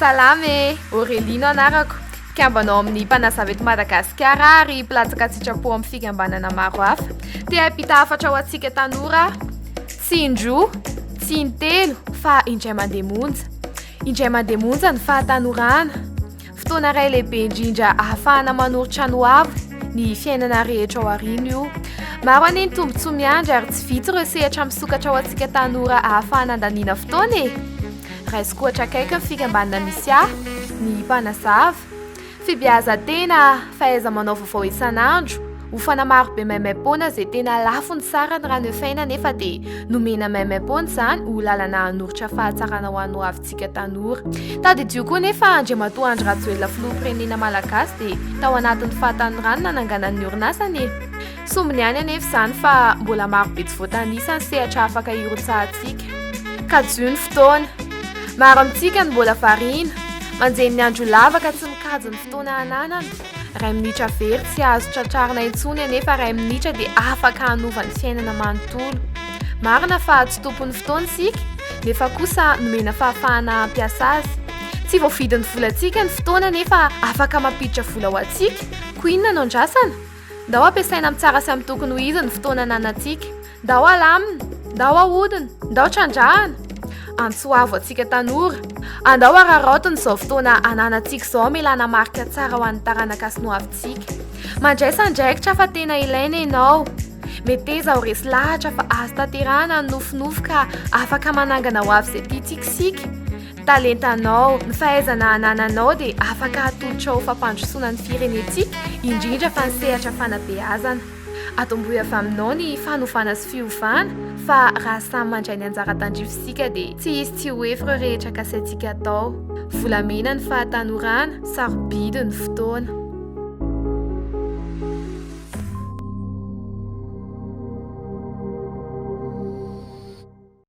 Salame, Aurelino anarako. Kiambanao amin'ny mpanazava eto Madagasikara ary pilatsaka sitrapo amin'ny fikambanana maro hafa. Te hampita hafatra ho antsika tanora, tsy indroa, tsy intelo fa indray mandeha monja. Indray mandeha monja ny fahatanorana. Fotoana iray lehibe indrindra ahafahana manorotra ny hoavy ny fiainana rehetra ao aoriana io. Maro aneny tombontsoa miandry ary tsy vitsy ireo sehatra misokatra ho antsika tanora ahafahana andaniana fotoana e. Raisiko ohatra akaiky ny fikambanana misy ahy, ny mpanazava, fibeazan-tena, fahaiza-manao vaovao isan'andro, ho fanamarobe maimai-poana izay tena lafo ny sara ny rano efaina nefa dia nomena maimai-poana izany ho lalana hanorotra fahatsarana ho an'ny hoavintsika tanora. Tadidio koa nefa Andriamatoa Andry Rajoelina filoham-pirenena malagasy dia tao anatin'ny fahatanorana nananganan'ny orinasany e. Sombiny ihany anefa izany fa mbola marobe tsy voatanisa ny sehatra afaka hirontsahantsika. Kajo ny fotoana. Maro amintsika ny mbola variana, manjeny ny andro lava ka tsy mikajy ny fotoana ananana. Ray minitra very tsy azo tratrarina intsony anefa ray minitra dia afaka hanova ny fiainana manontolo. Marina fa tsy tompon'ny fotoana isika, nefa kosa nomena fahafahana hampiasa azy. Tsy voavidin'ny volantsika ny fotoana nefa afaka mampiditra vola ho antsika. Koa inona no andrasana? Ndao ampiasaina amin'ny tsara sy amin'ny tokony ho izy ny fotoana ananantsika. Ndao alamina, ndao ahodina, ndao trandrahana. Antsoavo antsika tanora, andao araraotiny izao fotoana ananantsika izao milana marika tsara ho an'ny taranaka sy ny hoavintsika. Mandraisa andraikitra fa tena ilaina ianao. Meteza ho resy lahatra fa azo tanterahana ny nofinofy ka afaka manangana ho avy izay tiantsika isika. Talentanao, ny fahaizana anananao dia afaka atolotra ho fampandrosoana ny firenentsika, indrindra fa ny sehatra fanabeazana. Atombohy avy aminao ny fanovana sy fiovana, fa raha samy mandray ny anjara tandrifisika dia tsy izy tsy ho efy ireo rehetra kasaintsika atao. Volamena ny fahatanorana, sarobidy ny fotoana.